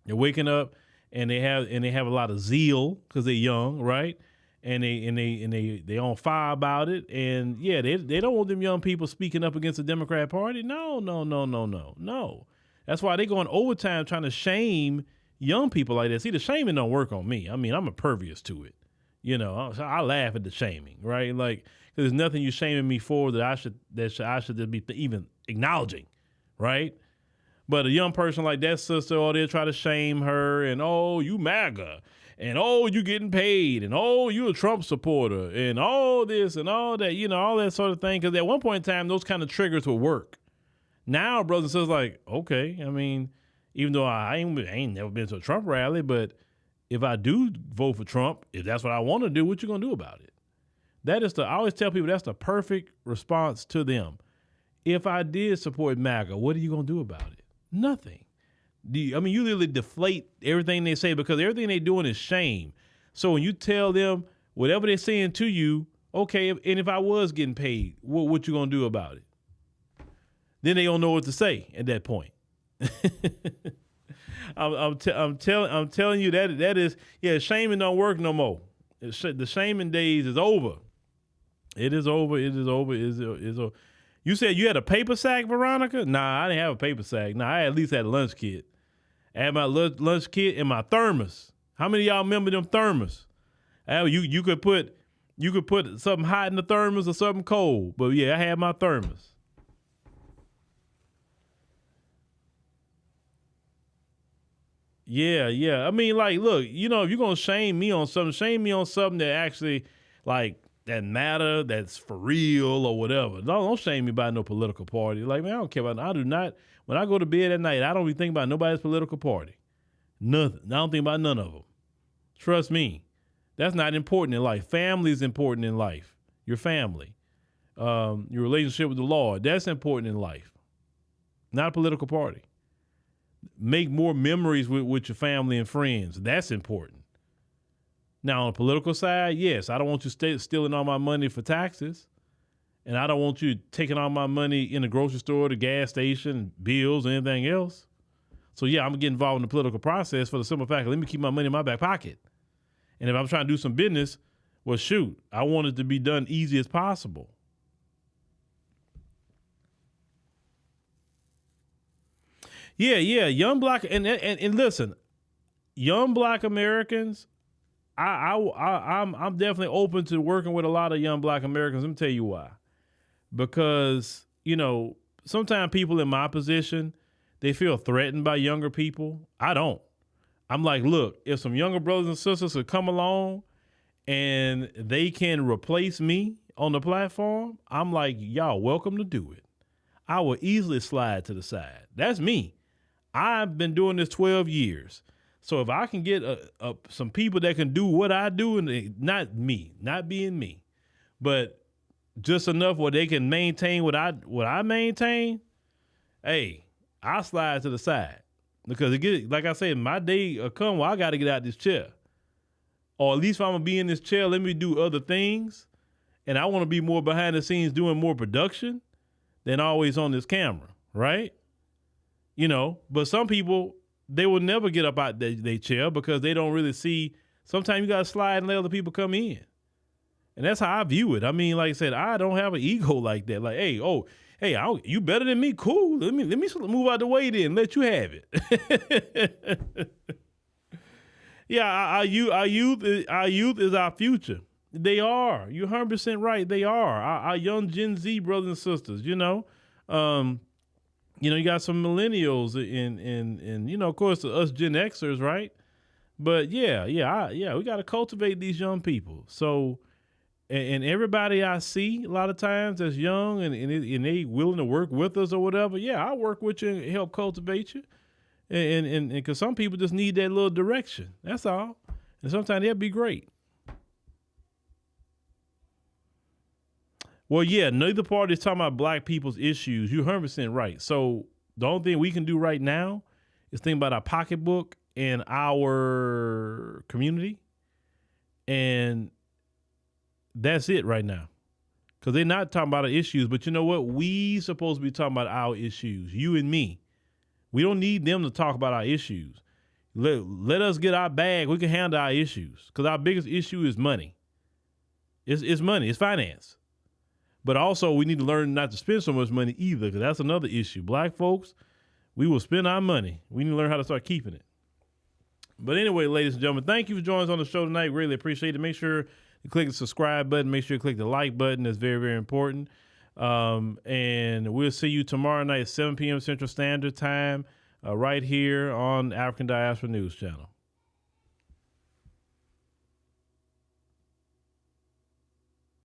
They're waking up. And they have a lot of zeal because they're young, right? And they on fire about it. And yeah, they don't want them young people speaking up against the Democrat Party. No. That's why they going overtime trying to shame young people like that. See, the shaming don't work on me. I mean, I'm impervious to it. I laugh at the shaming, right? Like, 'cause there's nothing you shaming me for that I should be even acknowledging, right? But a young person like that sister, they'll try to shame her and, oh, you MAGA, and, oh, you getting paid, and, oh, you a Trump supporter, and all this and all that, all that sort of thing. Because at one point in time, those kind of triggers will work. Now, brothers and sisters, like, okay, I mean, even though I ain't never been to a Trump rally, but if I do vote for Trump, if that's what I want to do, what you going to do about it? I always tell people that's the perfect response to them. If I did support MAGA, what are you going to do about it? Nothing. You literally deflate everything they say because everything they're doing is shame. So when you tell them whatever they're saying to you, okay, and if I was getting paid, what you gonna do about it? Then they don't know what to say at that point. I'm telling you that is shaming don't work no more. The shaming days is over. It is over. You said you had a paper sack, Veronica? Nah, I didn't have a paper sack. Nah, I at least had a lunch kit. I had my lunch kit and my thermos. How many of y'all remember them thermos? You could put something hot in the thermos or something cold. But yeah, I had my thermos. Yeah. I mean, like, look, if you're gonna shame me on something that actually that matter, that's for real or whatever. Don't shame me by no political party. Like, man, I don't care about I do not. When I go to bed at night, I don't even think about nobody's political party. Nothing. I don't think about none of them. Trust me. That's not important in life. Family is important in life. Your family. Your relationship with the Lord. That's important in life. Not a political party. Make more memories with your family and friends. That's important. Now, on the political side, yes, I don't want you stealing all my money for taxes. And I don't want you taking all my money in the grocery store, the gas station, bills, and anything else. So, yeah, I'm going to get involved in the political process for the simple fact, let me keep my money in my back pocket. And if I'm trying to do some business, well, shoot, I want it to be done easy as possible. Yeah, young black, and listen, young black Americans, I'm definitely open to working with a lot of young black Americans. Let me tell you why. Because, sometimes people in my position, they feel threatened by younger people. I don't. I'm like, look, if some younger brothers and sisters could come along and they can replace me on the platform, I'm like, y'all welcome to do it. I will easily slide to the side. That's me. I've been doing this 12 years. So if I can get some people that can do what I do, and not being me, but just enough where they can maintain what I maintain, hey, I'll slide to the side. Because like I said, my day will come where I got to get out of this chair. Or at least if I'm going to be in this chair, let me do other things. and I want to be more behind the scenes doing more production than always on this camera, right? You know, but some people, they will never get up out their chair because they don't really see. Sometimes you got to slide and let other people come in. And that's how I view it. I mean, like I said, I don't have an ego like that. Like, hey, you better than me? Cool. Let me move out the way then. Let you have it. Yeah, our youth is our future. They are. You're 100% right. They are. Our young Gen Z brothers and sisters, you know. You got some millennials and you know, of course, us Gen Xers, right? But yeah, we got to cultivate these young people. So, and everybody I see a lot of times that's young and they willing to work with us or whatever, yeah, I'll work with you and help cultivate you. And because some people just need that little direction. That's all. And sometimes that'd be great. Well, yeah, neither party is talking about black people's issues. You're 100% right. So the only thing we can do right now is think about our pocketbook and our community. And that's it right now. Because they're not talking about our issues. But you know what? We supposed to be talking about our issues, you and me. We don't need them to talk about our issues. Let us get our bag. We can handle our issues. Because our biggest issue is money. It's money. It's finance. But also, we need to learn not to spend so much money either, because that's another issue. Black folks, we will spend our money. We need to learn how to start keeping it. But anyway, ladies and gentlemen, thank you for joining us on the show tonight. Really appreciate it. Make sure you click the subscribe button. Make sure you click the like button. That's very, very important. And we'll see you tomorrow night at 7 p.m. Central Standard Time right here on African Diaspora News Channel.